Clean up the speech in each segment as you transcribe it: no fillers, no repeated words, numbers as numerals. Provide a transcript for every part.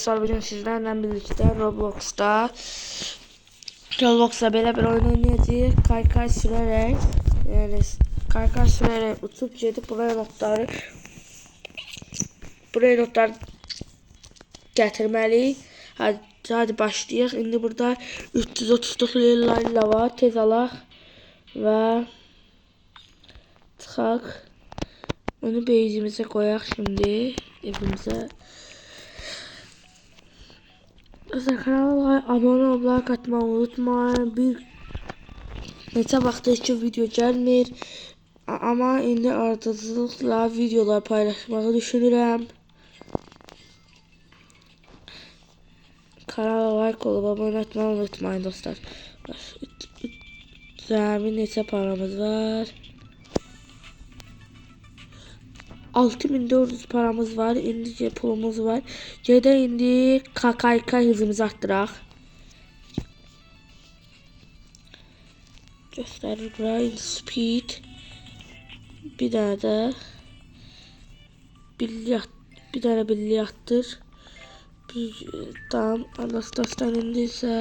dostlar, bugün sizlerle birlikte Roblox'ta böyle bir oyun oynayacağız. Kaykay sürerek, yani kaykay sürerek uçup gedib buraya notlar gətirməliyik. Hadi başlayaq. İndi burada 330 lirayla var. Tez alaq və çıxaq. Onu beyzimizə qoyaq şimdi evimizə. Kanala abone olmayı, katmayı unutmayın. Bir neçə vaxtdır ki video gəlmir, amma indi ardıcılıqla videolar paylaşmağı düşünürəm. Kanala like olub abone olmayı unutmayın dostlar. Zəmin neçə paramız var? 6400 paramız var. İndi pulumuz var. Gedə indi kaykay hızımızı arttıraq. Göstərir bura speed. Bir dənə də bilyarddır. Tamam, dostlar, indi isə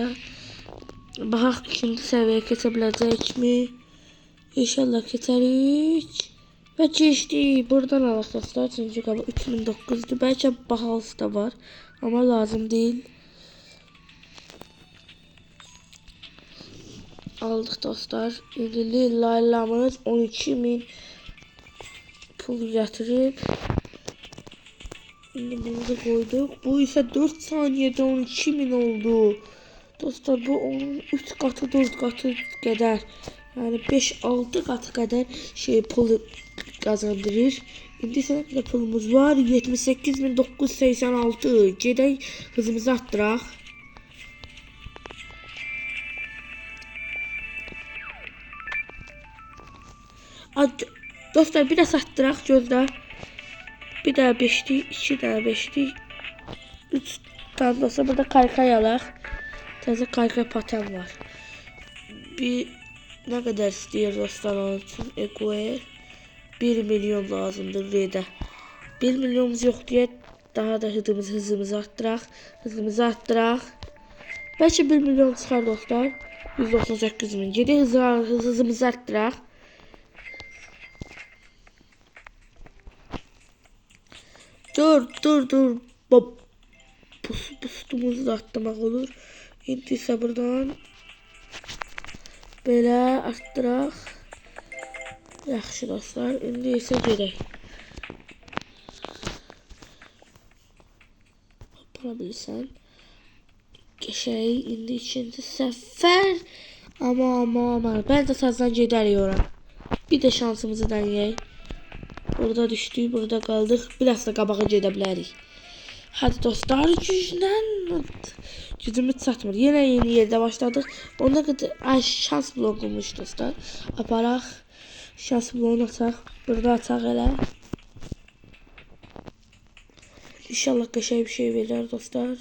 baxaq ikinci səviyyəyə keçə biləcəkmi? İnşallah keçərik. Və geçtik. Buradan alaq dostlar. Çünki qaba 3900'dür. Bəlkə bahalısı da var. Amma lazım deyil. Aldıq dostlar. İndi laylamız 12.000 pul gətirib. İndi bunu da qoyduq. Bu isə 4 saniyədə 12.000 oldu. Dostlar, bu onun 3 qatı 4 qatı qədər. Yani 5-6 qatı qədər pul kazandırır. İndi isə nə pulumuz var? 78.986. Gedək hızımızı arttıraq. Dostlar, bir də arttıraq, gözlə. Bir daha 5'lik, 2 daha 5'lik, 3 tane dostlar. Burada kaykay alaq. Təzə kaykay paten var. Bir ne kadar istiyor dostlar onun için? Ego'ya 1 milyon lazımdır R'de. 1 milyonumuz yok diye daha da hızımızı arttıraq. Belki 1 milyon çıxar dostlar. 198.000. Gedi hızımızı arttıraq. Dur. Boostumuzu da arttırmaq olur. İndi isə buradan belə arttıraq. Yaxşı dostlar, indi isə gedək. Yapabilirsən. Geçək, indi ikinci səfər. Amma. Bence sazdan gedərik ora. Bir də şansımızı denəyək. Burada düşdük, burada qaldıq. Biraz da qabağa gedə bilərik. Hadi dostlar, gücümüz çatmır. Yine yeni yerde başladık. Ona kadar şans bloğuymuş dostlar. Aparaq. Şans bloğunu açaq. Burada açaq elə. İnşallah qəşəng bir şey verir dostlar.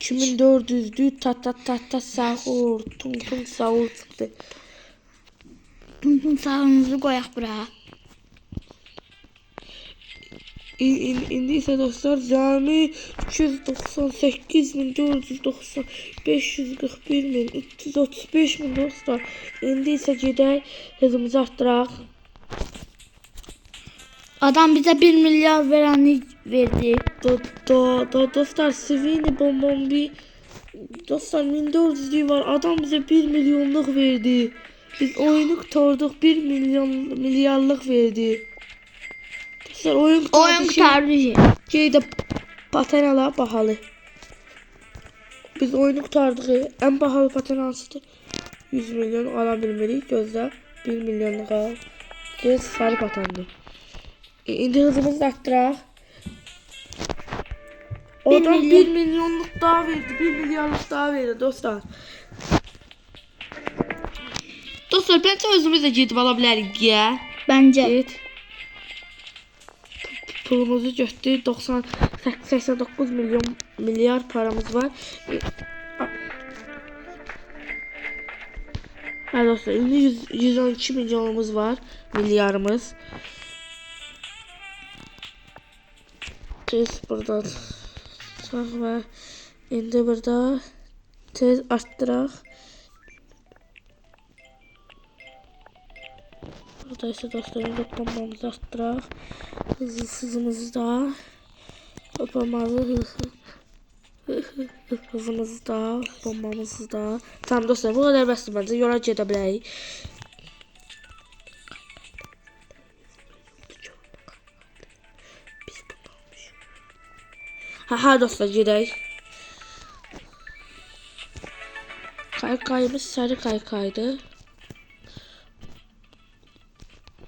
2400'dü. Ta sahur. Tung sahur çıxdı. Tung sahurumuzu qoyaq bura. İndi isə dostlar cami 298.490, 541.000, 335.000 dostlar. İndi isə gedək hızımızı arttıraq. Adam bize 1 milyar vereni verdi. Dostlar, Svini bombombi dostlar 1400'lük var. Adam bize 1 milyonluk verdi. Biz oyunu qurtardık, 1 milyarlıq verdi. Oyun kurtardı. Şeyde paten ala pahalı. Biz oyunu kurtardık. En pahalı paten hansıdır? 100 milyon alabilmeliyiz. Gözlə 1 milyonluq al. Göz sarı patendir. İndi hızımızı arttıraq. Oradan 1 milyonluq daha verdi. 1 milyarlıq daha verdi dostlar. Dostlar, bence özümüz də gedib ala bilərik ya. Bence. Pulumuzu götürdük. 89 milyar paramız var. Ha dostlar, indi 112 milyonumuz var. Milyarımız. Biz buradan basaq və indi burada tez artdıraq. Burada ise dostlarım toplamamızı arttıraq. Hızımızı da toplamamızı hızımızı da bombamızı da. Tamam dostlar, bu kadar bəsdir bence. Yola gedə bilərik. Ha dostlar, gedək. Kaykayımız sarı kaykaydı.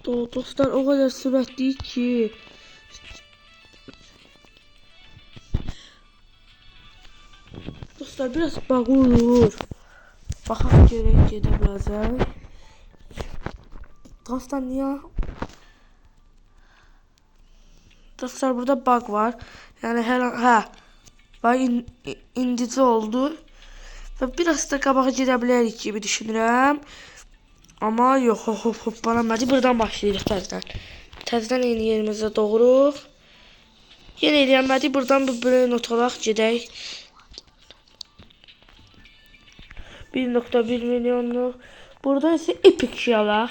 Dostlar o kadar süratli ki. Dostlar biraz bağ olur. Baxaq görək gedə biləcək. Dostlar niyə? Dostlar burada bug var. Yani bug indici oldu. Ve biraz da qabağa gedə bilərik gibi düşünürəm. Ama yok, hop bana mədi. Buradan başlayırıq təzdən. Təzdən eyni yerimizə doğruq. Yenə eləyənmədi. Buradan bir not alaq gedək. 1.1 milyonluq. Burada ise epic şey alaq.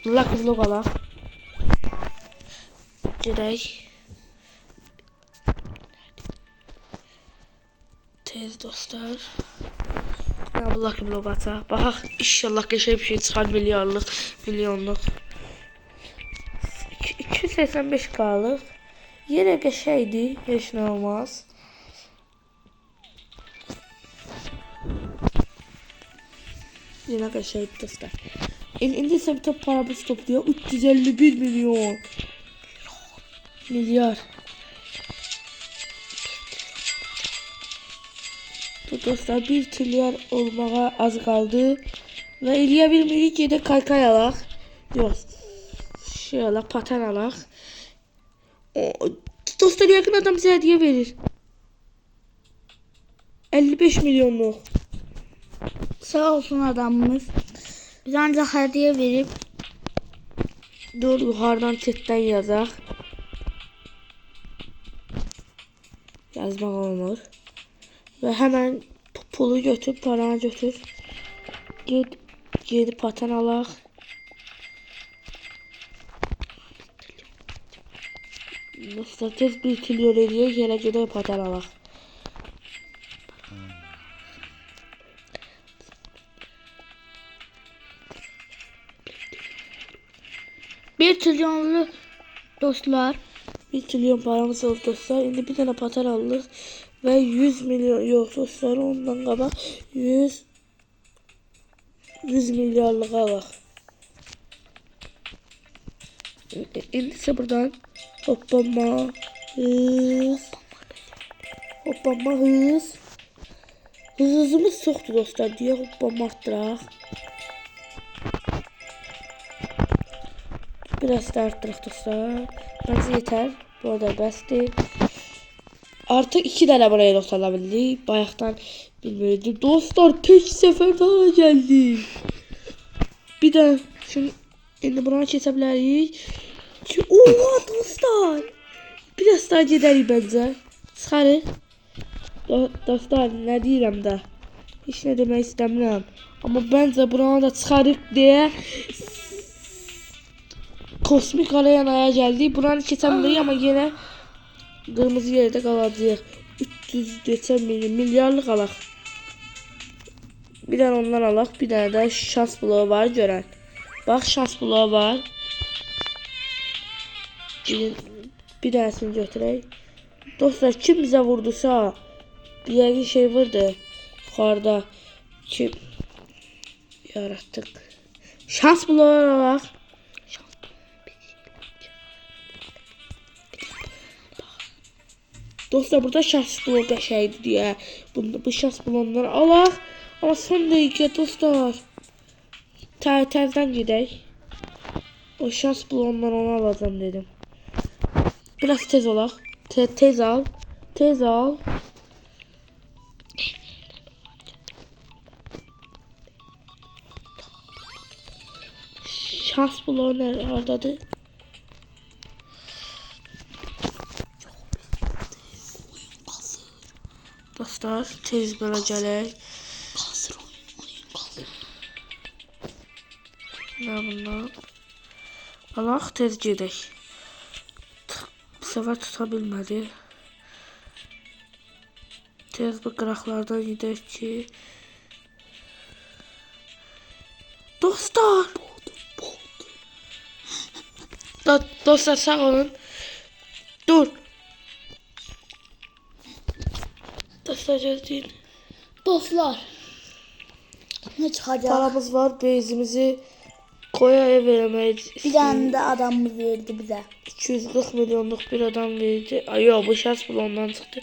Lucky vlog alaq. Gedək. Tez dostlar. Ya Lucky vlog ataq. Baxaq inşallah qəşəng bir şey çıxar, milyonluq. 285 qalıq. Yenə qəşəngdir, heç nə olmaz. Yine qəşəngdir dostlar. İndi isə bütün paramız toplayaq. 351 milyon. Milyar. Dostlar 1 trilyar olmağa az qaldı. Və eləyə bilmirik, gedək kaykay alaq. Yox. Şey alaq, paten alaq. Dostlar yakın adam bize hediye verir. 55 milyonluq. Sağ olsun adamımız. Biz ancak hediye verip Dur yuxarıdan chatten yazaq. Yazmaq olmur. Və həmən pulu götür, paranı götür. Ged paten alaq. Dostlar tez 1 trilyon eləyək, yerə gedək paten alaq. bir trilyonlu dostlar. 1 trilyon paramız oldu dostlar. İndi bir tane paten aldık. Ve 100 milyon yok dostlar, ondan qabaq 100 milyarlıq alaq. İndi isə buradan hoppanma hız. Hızımız çoxdur dostlar, deyə hoppanma artdıraq. Biraz da arttıraq dostlar. Bence yeter. Bu arada bəsdir. Artık 2 tane buraya not alabildik. Bayaqdan bilmirdim. Dostlar tek sefer daha geldi. Bir de şimdi indi buna keçə bilərik. Oha dostlar. Biraz daha gedərik bence. Çıxarıq. Dostlar ne deyirəm də. Heç nə demək istəmirəm. Amma bence buranı da çıxarıq deyə kosmik arenaya geldik. Buranı keçəmirik ama yine kırmızı yerde qalacağıq. 300 milyarlıq alaq. Bir tane ondan alaq. Bir tane de şans bloğu var görən. Bax şans bloğu var. Bir tanesini götürək. Dostlar kim bize vurdusa bir şey vardı. Yukarıda kim yarattık. Şans bloğu alaq. Dostlar burada şans bloğu qəşəngdir deyə bu şans bloğundan alaq. Ama son dəqiqə dostlar. Təzdən gedək. O şans bloğundan onu alacağım dedim. Biraz tez olaq. Tez al. Tez al. Şans bloğu neradadır? Dostlar, tez belə gələk. Qazır oyun qazır. Nə bunlar? Alaq, tez gedək. Bu səfər tuta bilmədi. Tez bu qıraqlardan gedək ki. Dostlar! Dostlar sağ olun. Dur. Dostlar gözləyin. Dostlar. Ne çıkacak? Paramız var, bezimizi koya ev vermək Bir tane de adamımız verdi bize. 240 milyonluq bir adam verdi. Ay yox, bu şəxs ondan çıxdı.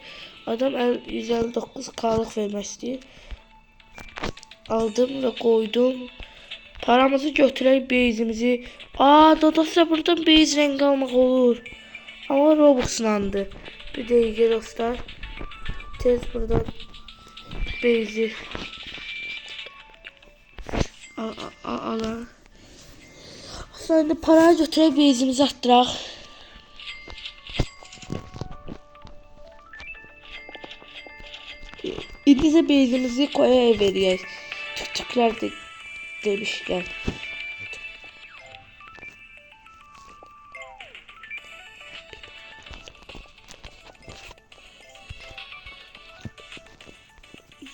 Adam 159K'lıq vermək istəyir. Aldım və qoydum. Paramızı götürək, bezimizi. Dostlar, buradan bez rəngi almaq olur. Amma Robux'landı. Bir dəqiqə dostlar. Tez buradan bezi alaq. Sonra indi parayı götürək, bezimizi atdıraq. İndi isə bezimizi koya ev verək. Tüklər de demişkən.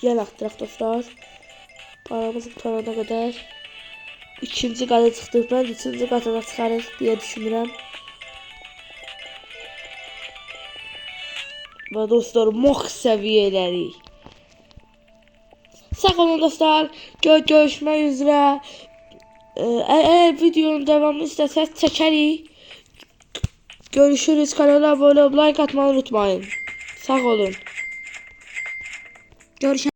Yel atdıraq dostlar. Paramız tutanana qədər. İkinci qata çıxdıq. Mən üçüncü qata da çıxarıq deyə düşünürəm. Və dostlar, mox səviyyələri. Sağ olun dostlar. Görüşmək üzrə. Eğer videonun devamını istəsəz çəkərik. Görüşürüz. Kanala abone olub like atmayı unutmayın. Sağ olun. Görüşen